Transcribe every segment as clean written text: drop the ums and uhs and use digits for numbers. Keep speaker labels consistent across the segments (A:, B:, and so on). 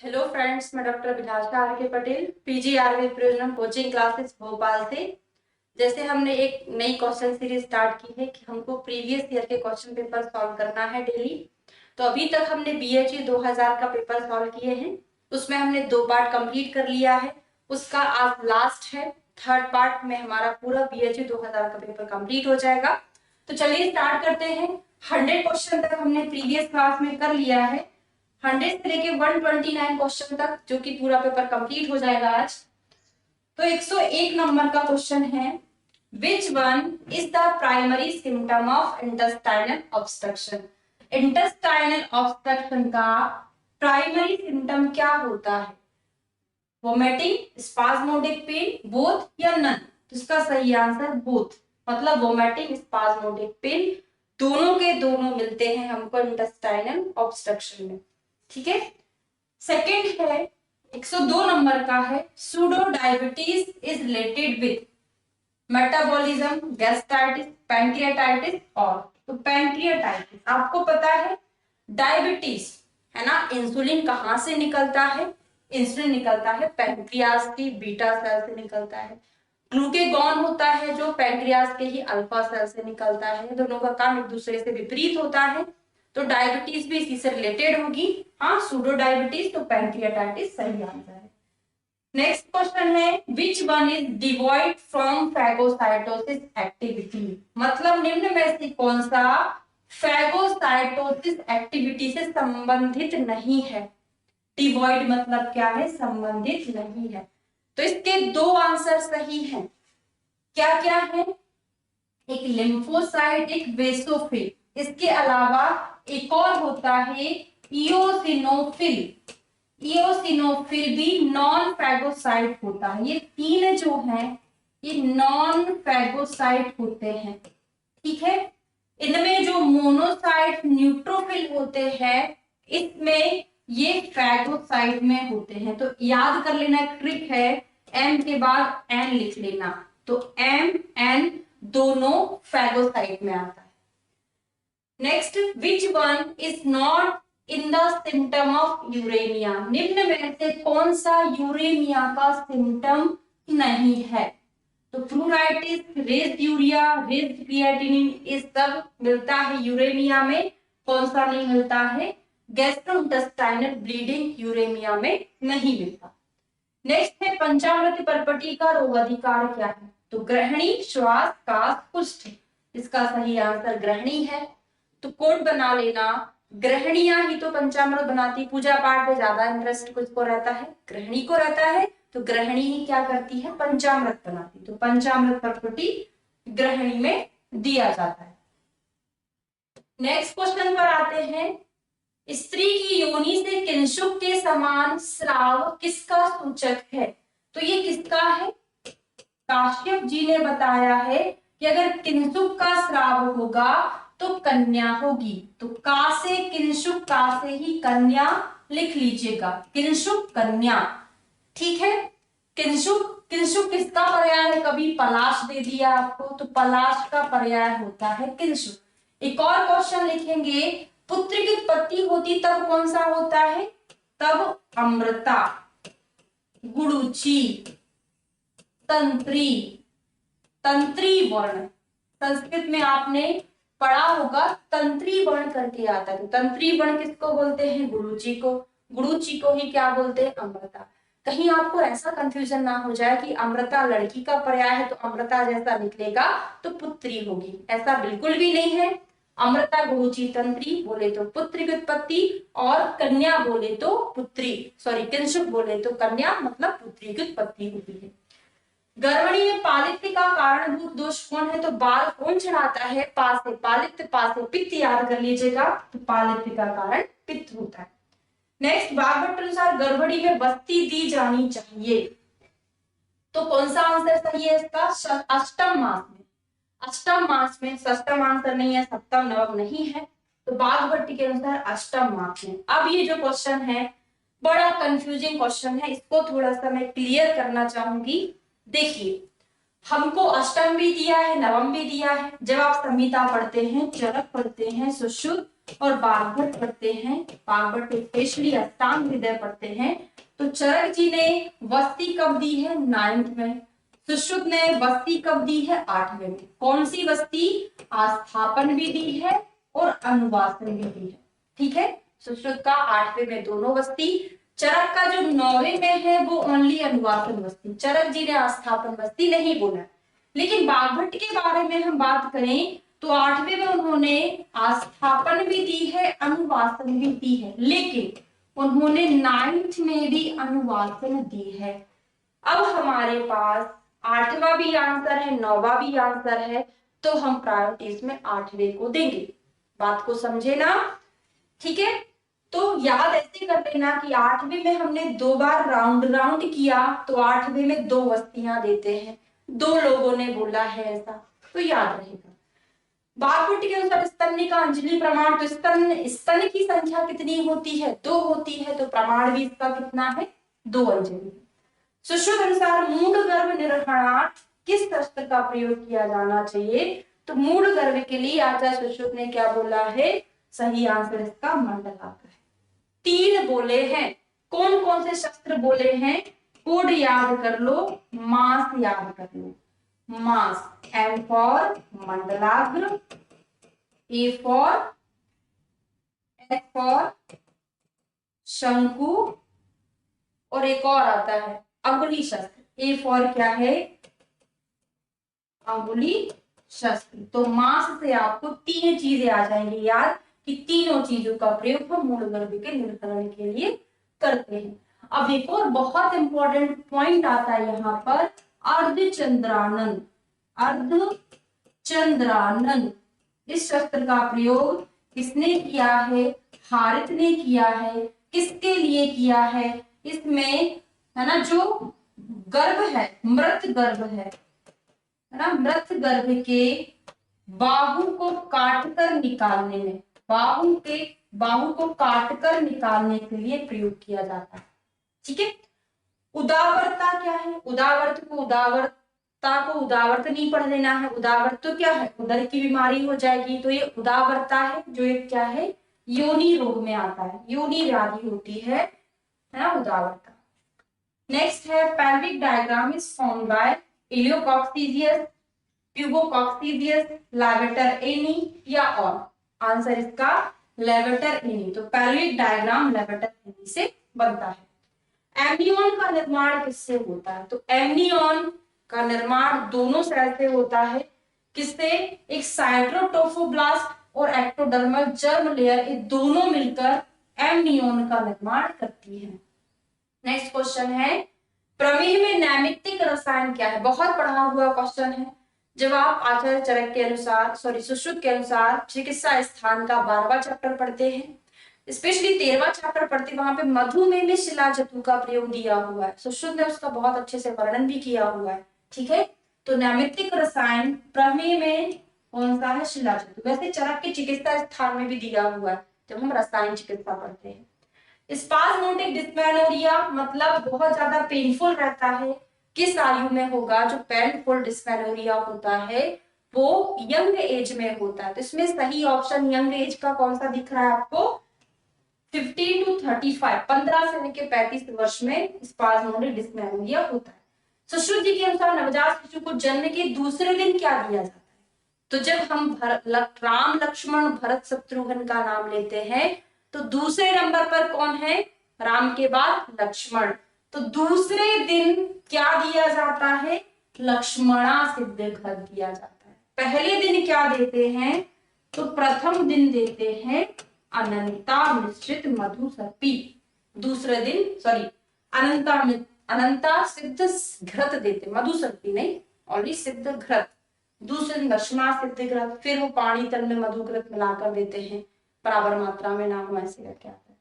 A: Hello friends, मैं doctor Abhilasha are के Patel, पीजीआरवी प्रिजनम coaching classes Bhopal से। जैसे हमने एक नई क्वेश्चन सीरीज स्टार्ट की है कि हमको प्रीवियस ईयर के क्वेश्चन पेपर सॉल्व करना है डेली। तो अभी तक हमने बीएचई 2000 का पेपर सॉल्व किए हैं। उसमें हमने 2 पार्ट कंप्लीट कर लिया है। उसका आज लास्ट है। थर्ड पार्ट में हमारा पूरा बीएचई 2000 का पेपर कंप्लीट हो जाएगा। तो चलिए स्टार्ट करते हैं। 100 क्वेश्चन तक हमने प्रीवियस क्लास में कर लिया है। 100 से लेके 129 क्वेश्चन तक, जो कि पूरा पेपर कंप्लीट हो जाएगा आज। तो 101 नंबर का क्वेश्चन है, विच one is the primary symptom of intestinal obstruction. Intestinal obstruction का प्राइमरी सिम्टम क्या होता है? वोमिटिंग, स्पाज्मोडिक पेन, बोथ या नन? तो इसका सही आंसर बोथ, मतलब वोमिटिंग स्पाज्मोडिक पेन दोनों के दोनों मिलते हैं हमको इंटेस्टाइनल ऑब्स्ट्रक्शन में। ठीक है। सेकंड है 102 नंबर का है, pseudo diabetes is related with metabolism, gastritis, pancreatitis और। तो पैंक्रियाटाइटिस आपको पता है, डायबिटीज है ना, इंसुलिन कहां से निकलता है? इंसुलिन निकलता है पैंक्रियाज की बीटा सेल से निकलता है। ग्लूकेगॉन होता है जो पैंक्रियाज के ही अल्फा सेल से निकलता है। दोनों का काम एक दूसरे से विपरीत होता है। तो डायबिटीज भी इसी से रिलेटेड होगी। हाँ, सूडो डायबिटीज तो पैंक्रियाटाइटिस सही आंसर है। नेक्स्ट क्वेश्चन है, विच one is devoid from phagocytosis activity. मतलब निम्न में से कौन सा फैगोसाइटोसिस एक्टिविटी से संबंधित नहीं है? डिवॉइड मतलब क्या है? संबंधित नहीं है। तो इसके 2 आंसर सही हैं। क्या क्या है? एक लिम्फोसाइट, एक बेसोफिल। इसके अलावा एक और होता है इओसिनोफिल। इओसिनोफिल भी नॉन फैगोसाइट होता है। ये 3 जो हैं ये नॉन फैगोसाइट होते हैं। ठीक है। इनमें जो मोनोसाइट, न्यूट्रोफिल होते हैं, इसमें ये फैगोसाइट में होते हैं। तो याद कर लेना, एक ट्रिक है, एम के बाद एन लिख लेना। तो एम एन दोनों फैगोसाइट में आता है। Next, which one is not in the symptom of uremia. निम्न में से कौन सा यूरेमिया का सिम्टम नहीं है? तो प्लूराइटिस, रेज्ड यूरिया, रेज्ड क्रिएटिनिन, ये सब मिलता है यूरेमिया में। कौन सा नहीं मिलता है? गैस्ट्रोइंटेस्टाइनल ब्लीडिंग यूरेमिया में नहीं मिलता। नेक्स्ट है, पंचामृत पर्पटी का रोग अधिकार क्या है? तो ग्रहणी, श्वास, कास, कुष्ठ। इसका सही आंसर ग्रहणी है। तो कोड बना लेना, ग्रहणियां ही तो पंचामृत बनाती। पूजा पाठ में ज्यादा इंटरेस्ट किसको रहता है? ग्रहणी को रहता है। तो ग्रहणी ही क्या करती है? पंचामृत बनाती। तो पंचामृत पर्पटी ग्रहणी में दिया जाता है। नेक्स्ट क्वेश्चन पर आते हैं, स्त्री की योनि से किंशुक के समान स्राव किसका सूचक है? तो ये किसका है? काश्यप जी ने बताया है कि अगर किंशुक का स्राव होगा तो कन्या होगी। तो का से किंशुक, का से ही कन्या लिख लीजिएगा, किंशुक कन्या। ठीक है। किंशुक, किंशुक किसका पर्याय है? कभी पलाश दे दिया आपको तो पलाश का पर्याय होता है किंशुक। एक और क्वेश्चन लिखेंगे, पुत्र की उत्पत्ति होती तब कौन सा होता है? तब अमृता, गुरुचि, तंत्री, तंत्री वर्ण। संस्कृत में आपने पढ़ा होगा, तंत्री वर्ण करके आता है। तो तंत्री वर्ण किसको बोलते हैं? गुरुचि को। गुरुचि को ही क्या बोलते हैं? अमृता। कहीं आपको ऐसा कंफ्यूजन ना हो जाए कि अमृता लड़की का पर्याय है तो अमृता जैसा निकलेगा तो पुत्री होगी, ऐसा बिल्कुल भी नहीं है। अमृता, गुरुचि, तंत्री बोले तो पुत्र की उत्पत्ति, और कन्या बोले तो पुत्री, सॉरी किंशुक बोले तो कन्या, मतलब पुत्री की उत्पत्ति होती है। गर्भणी में पालित्य का कारणभूत दोष कौन है? तो बाल कौन चढ़ाता है? पासे पालित्य, पासे पित्त, याद कर लीजिएगा। तो पालित्य का कारण पित्त होता है। नेक्स्ट, बागभट्ट अनुसार गर्भणी में बस्ती दी जानी चाहिए। तो कौन सा आंसर सही है इसका? अष्टम मास में। अष्टम मास में, सप्तम आंसर नहीं है, सप्तम नवम नहीं है। तो बागभट्ट के अनुसार अष्टम मास में। अब ये जो क्वेश्चन है बड़ा कंफ्यूजिंग क्वेश्चन है, इसको थोड़ा सा मैं क्लियर करना चाहूंगी। देखिए, हमको अष्टम भी दिया है, नवम भी दिया है। जब आप संहिता पढ़ते हैं, चरक पढ़ते हैं, सुश्रुत और बागभट पढ़ते हैं, बागभट स्पेशली अष्टांग हृदय पढ़ते हैं, तो चरक जी ने वस्ती कब दी है? 9th में। सुश्रुत ने वस्ती कब दी है? 8वें में। कौन सी वस्ती? आस्थापन भी दी है और अनुवासन भी दी है। ठीक है, सुश्रुत का 8वें में दोनों वस्ती, चरक का जो 9वें में है वो ओनली अनुवासन वस्ती। चरक जी ने आस्थापन वस्ती नहीं बोला। लेकिन बागभट के बारे में हम बात करें तो 8वें में उन्होंने आस्थापन भी दी है, अनुवासन भी दी है, लेकिन उन्होंने 9th में भी अनुवासन दी है। अब हमारे पास 8वां भी आंसर है, 9वां भी आंसर है, तो हम प्रायोरिटीज में 8वें को देंगे। बात को समझे ना? ठीक है, तो याद ऐसे कर लेना कि 8वें में हमने 2 बार राउंड राउंड किया, तो 8वें में 2 वस्तियां देते हैं, 2 लोगों ने बोला है ऐसा, तो याद रहेगा। बागभट के अनुसार स्तन्य का अंजलि प्रमाण, तो स्तन की संख्या कितनी होती है? 2 होती है, तो प्रमाण भी इसका कितना है? 2 अंजलि। सुश्रुत अनुसार मूढ़ गर्भ निर्हरणार्थ किस शस्त्र का प्रयोग किया जाना चाहिए? तो मूढ़ गर्भ के लिए आचार्य सुश्रुत ने क्या बोला है? सही आंसर इसका मंडलाग्र है। 3 बोले हैं, कौन कौन से शस्त्र बोले हैं? कोड याद कर लो, मास याद कर लो। मास, M फॉर मंडलाग्र, A फॉर S फॉर शंकु, और एक और आता है अंगुली शस्त्र। A फॉर क्या है? अंगुली शस्त्र। तो मास से आपको 3 चीजें आ जाएंगी याद, कि तीनों चीजों का प्रयोग हम मूल गर्भ के निर्धारण के लिए करते हैं। अब एक और बहुत इंपॉर्टेंट पॉइंट आता है यहाँ पर, अर्धचंद्रानन। अर्धचंद्रानन इस शस्त्र का प्रयोग किसने किया है? हारित ने किया है। किसके लिए किया है? इसमें है ना, जो गर्भ है, मृत गर्भ है ना, मृत गर्भ के बाहु को काटकर निकालने में, बाहु को काटकर निकालने के लिए प्रयोग किया जाता है। ठीक है, उदावरता क्या है? उदावर्त को उदावर्त नहीं पढ़ लेना है। उदावर्त तो क्या है? उदर की बीमारी हो जाएगी, तो ये उदावरता है, जो एक क्या है? योनि रोग में आता है, योनि व्याधि होती है ना, उदावरता। नेक्स्ट है pelvic diagram is formed by iliococcygeus, pubococcygeus, levator ani या और। आंसर इसका लेवेटर एनी। तो pelvic diagram लेवेटर एनी से बनता है। एमनियन का निर्माण किससे होता है? तो एमनियन का निर्माण दोनों सेल से होता है। किससे? एक साइटोट्रोफोब्लास्ट और एक्टोडर्मल जर्म लेयर, ये दोनों मिलकर एमनियन का निर्माण करती है। नेक्स्ट क्वेश्चन है, प्रमेह में नैमित्तिक रसायन क्या है? बहुत पढ़ा हुआ क्वेश्चन है। जब आप आचार्य चरक के अनुसार, सुश्रुत के अनुसार चिकित्सा स्थान का 12वां चैप्टर पढ़ते हैं, स्पेशली 13वां चैप्टर पढ़ते, वहां पे मधुमेह में शिलाजतु का प्रयोग दिया हुआ है। सुश्रुत ने उसका बहुत अच्छे से वर्णन भी किया हुआ है। ठीक है, तो नैमित्तिक रसायन प्रमेह में कौन सा है? शिलाजतु। वैसे चरक के चिकित्सा स्थान में भी दिया हुआ है जब हम रसायन चिकित्सा पढ़ते हैं। स्पाज्मोटिक डिस्मेनोरिया मतलब बहुत ज्यादा पेनफुल रहता है, किस आयु में होगा? जो पेनफुल डिस्मेनोरिया होता है वो यंग एज में होता है। तो इसमें सही ऑप्शन यंग एज का कौन सा दिख रहा है आपको? 15 to 35, 15 से लेकर 35 वर्ष में स्पाज्मोटिक डिस्मेनोरिया होता है। सुश्रुत जी के अनुसार नवजात शिशु को जन्म के दूसरे दिन क्या दिया जाता है? तो जब हम राम लक्ष्मण भरत शत्रुघ्न का नाम लेते हैं तो दूसरे नंबर पर कौन है? राम के बाद लक्ष्मण। तो दूसरे दिन क्या दिया जाता है? लक्ष्मणा सिद्ध घर दिया जाता है। पहले दिन क्या देते हैं? तो प्रथम दिन देते हैं अनंता मिश्रित मधु सर्पी। दूसरे दिन अनंता सिद्ध घृत देते, मधु सर्पी नहीं, ऑलरेडी सिद्ध घृत। दूसरे दिन लक्ष्मणा सिद्ध घृत, फिर वो पानी तल में मधु घृत मिलाकर देते हैं, बराबर मात्रा में ना हो ऐसे करके आता है।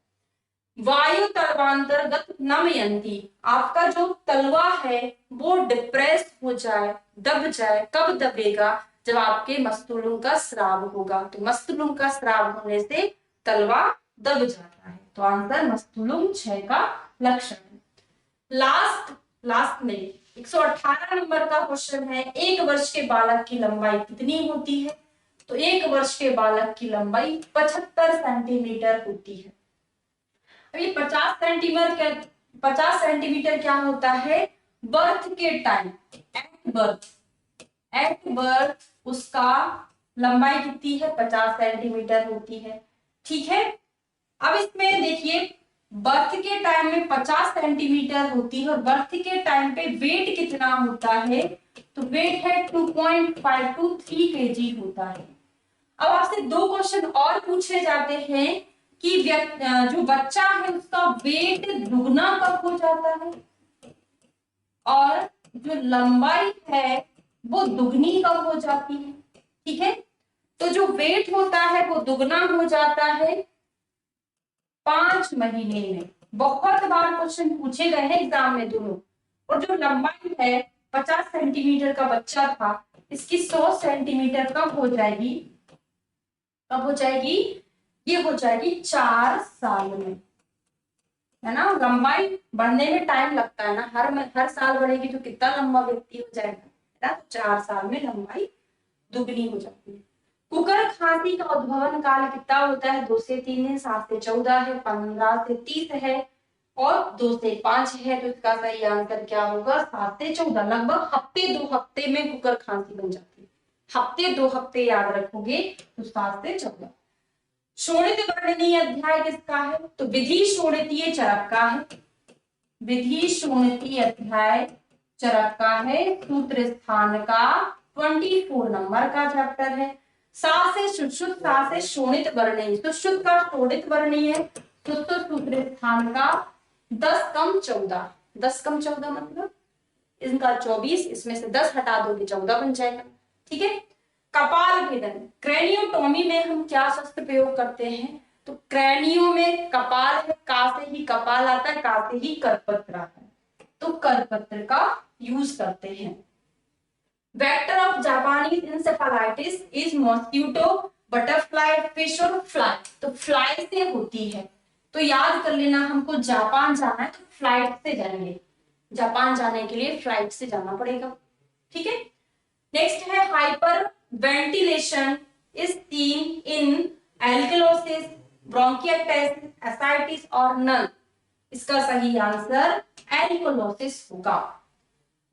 A: वायु तलवांतर्गत नमयंती, आपका जो तलवा है वो डिप्रेस हो जाए, दब जाए। कब दबेगा? जब आपके मस्तूलों का स्राव होगा। तो मस्तूलों का स्राव होने से तलवा दब जाता है। तो आंसर मस्तूलुम 6 का लक्षण है। लास्ट में 118 नंबर का क्वेश्चन है, 1 वर्ष के बालक की लंबाई कितनी होती है? तो 1 वर्ष के बालक की लंबाई 75 सेंटीमीटर होती है। अब ये 50 सेंटीमीटर क्या होता है? बर्थ के टाइम, एट बर्थ उसका लंबाई कितनी है? 50 सेंटीमीटर होती है। ठीक है, अब इसमें देखिए बर्थ के टाइम में 50 सेंटीमीटर होती है और बर्थ के टाइम पे वेट कितना होता है? तो वेट है 2.5 to 3 kg होता है। अब आपसे 2 क्वेश्चन और पूछे जाते हैं कि जो बच्चा है उसका वेट दुगना कब हो जाता है और जो लंबाई है वो दुगनी कब हो जाती है। ठीक है, तो जो वेट होता है वो दुगना हो जाता है 5 महीने में। बहुत बार क्वेश्चन पूछे गए हैं एग्जाम में दोनों। और जो लंबाई है 50 सेंटीमीटर का बच्चा था, इसकी 100 सेंटीमीटर कब हो जाएगी? कब हो जाएगी? ये हो जाएगी 4 साल में, है ना। लंबाई बढ़ने में टाइम लगता है ना, हर साल बढ़ेगी तो कितना लंबा व्यक्ति हो जाएगा, है ना। तो 4 साल में लंबाई दुगनी हो जाती है। कुकर खांसी का उद्भवन काल कितना होता है? 2 से 3 है, 7 से 14 है, 15 से 30 है और 2 से 5 है। तो इसका सही आंसर क्या होगा? 7 से 14। लगभग हफ्ते 2 हफ्ते में कुकर खांसी बन जाती है। हफ्ते 2 हफ्ते याद रखोगे तो 7 से 14। शोणित वर्णनीय अध्याय किसका है? तो विधि शोणितीय चरक का है। विधि शोणितीय अध्याय चरक का है। सूत्र स्थान का 24 नंबर का चैप्टर है। सा से सुश्रुत, सा से शोणित वर्णनीय, सुश्रुत का शोणित वर्णनीय, सूत्र स्थान का 10 कम 14। 10 कम 14 मतलब इनका 24, इसमें से 10 हटा दोगे 14 बन जाएगा। ठीक है, कपाल भेदन, क्रेनियोटोमी में हम क्या शस्त्र प्रयोग करते हैं? तो क्रेनियो में कपाल है, का से ही कपाल आता है, का से ही करपत्र आता है, तो करपत्र का यूज करते हैं। Vector of Japanese encephalitis is mosquito, butterfly, fish और फ्लाई। तो फ्लाई से होती है, तो याद कर लेना, हमको जापान जाना है तो फ्लाइट से जाएंगे। जापान जाने के लिए फ्लाइट से जाना पड़ेगा। ठीक है, नेक्स्ट है hyperventilation is seen in alkalosis, bronchiolitis, ascites और नन। इसका सही आंसर एल्कलोसिस होगा।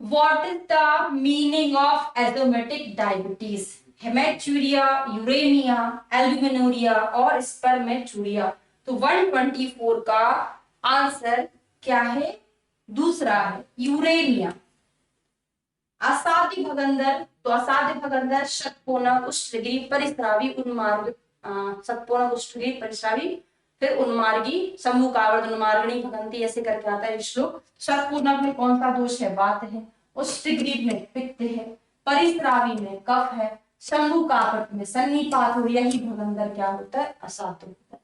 A: What is the meaning of azotemic diabetes? Hematuria, uremia, albuminuria और स्पर्मेचूरिया। तो 124 का आंसर क्या है? दूसरा है यूरेमिया। असाध्य भगंदर, तो असाध्य भगंदर शतकोना कुष्ठगिरी परिस्रावी उन्मार्ग, शतकोना कुष्ठगिरी परिस्रावी, फिर उन्मार्गी, समूह कावर्द उन्मार्गणी भगंती, ऐसे करके आता है श्लोक। शतकोना में कौन सा दोष है? वात है, उष्ठगिरी में पित्त है, परिस्रावी में कफ है, शंभु कापट में सन्निपात हो, यही भगंदर क्या होता है? असाध्य होता है।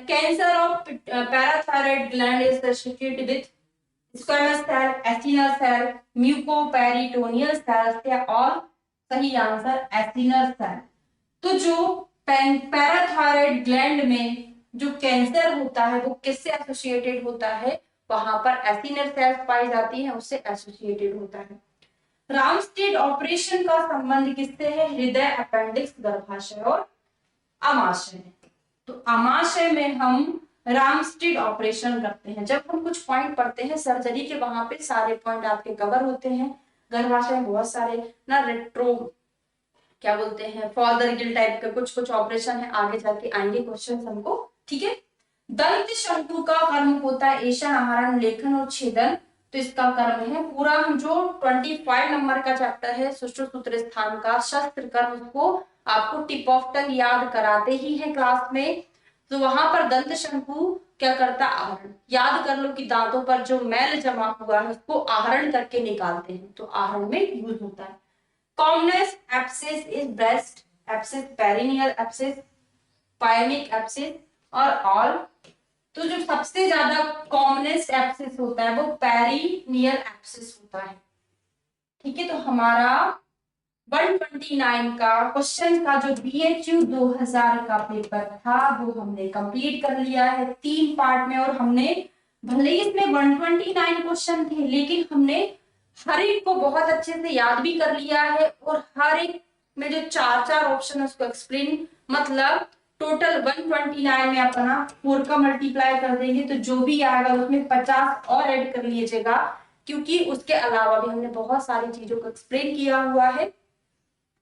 A: Cancer of parathyroid gland is associated with squamous cell, acinar cell, mucoperitoneal cells या और सही आंसर एसिनल सेल। तो जो पैराथायरॉइड ग्लैंड में जो कैंसर होता है वो किससे एसोसिएटेड होता है? वहां पर एसिनल सेल्स पाई जाती है, उससे एसोसिएटेड होता है। रामस्टेड ऑपरेशन का संबंध किससे है? हृदय, अपेंडिक्स, गर्भाशय और अमाशय। तो अमाशय में हम रामस्टेड ऑपरेशन करते हैं। जब हम कुछ पॉइंट पढ़ते हैं सर्जरी के, वहां पे सारे पॉइंट आपके कवर होते हैं। गर्भाशय में बहुत सारे ना रेट्रो क्या बोलते हैं, फॉर्दर गिल टाइप के कुछ कुछ ऑपरेशन है, आगे जाके आएंगे क्वेश्चन हमको। ठीक है, दंत शंकु का कर्म होता है ऐशन, आहरण, लेखन और छेदन। तो इसका कर्म है पूरा, हम जो 25 नंबर का चैप्टर है सुश्रुत सूत्र स्थान का शस्त्र कर्म, उसको आपको टिप ऑफ टंग याद कराते ही है क्लास में। तो वहां पर दंत शंकु क्या करता? आहरण। याद कर लो कि दांतों पर जो मैल जमा हुआ है उसको आहरण करके निकालते हैं, तो आहरण में यूज होता है। Commonest abscess is breast abscess, perineal abscess, pyogenic abscess और ऑल। तो जो सबसे ज्यादा कॉमनेस्ट एब्सेस होता है वो पेरिनियल एब्सेस होता है। ठीक है, तो हमारा 129 का क्वेश्चन का जो BHU 2000 का पेपर था वो हमने कंप्लीट कर लिया है 3 पार्ट में। और हमने भले ही इसमें 129 क्वेश्चन थे, लेकिन हमने हर एक को बहुत अच्छे से याद भी कर लिया है और हर एक में जो चार चार ऑप्शन है उसको एक्सप्लेन, मतलब टोटल 129 में अपना 4 का मल्टीप्लाई कर देंगे तो जो भी आएगा उसमें 50 और ऐड कर लीजिएगा, क्योंकि उसके अलावा भी हमने बहुत सारी चीजों को एक्सप्लेन किया हुआ है।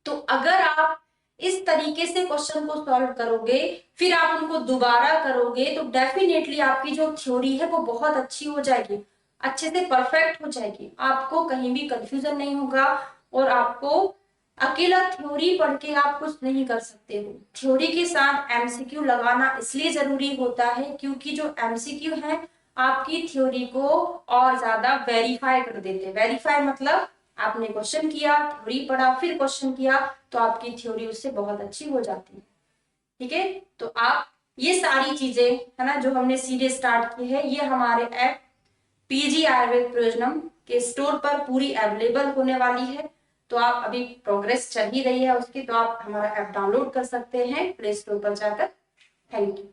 A: तो अगर आप इस तरीके से क्वेश्चन को सॉल्व करोगे, फिर आप उनको दोबारा करोगे, तो डेफिनेटली आपकी जो थ्योरी है वो बहुत अच्छी हो जाएगी, अच्छे से परफेक्ट हो जाएगी, आपको कहीं भी कंफ्यूजन नहीं होगा और आपको अकेला थ्योरी पढ़ के आप कुछ नहीं कर सकते हो। थ्योरी के साथ एमसीक्यू लगाना इसलिए जरूरी होता है क्योंकि जो एमसीक्यू है आपकी थ्योरी को और ज्यादा वेरीफाई कर देते हैं। वेरीफाई मतलब आपने क्वेश्चन किया, थ्योरी पढ़ा, फिर क्वेश्चन किया, तो आपकी थ्योरी उससे बहुत अच्छी हो जाती है। ठीक है, तो आप ये सारी चीजें है ना जो हमने सीरीज स्टार्ट की है, ये हमारे ऐप पीजी आयुर्वेद प्रयोजनम के स्टोर पर पूरी अवेलेबल होने वाली है। तो आप अभी प्रोग्रेस चल ही रही है उसकी, तो आप हमारा ऐप डाउनलोड कर सकते हैं प्ले स्टोर पर जाकर। Thank you.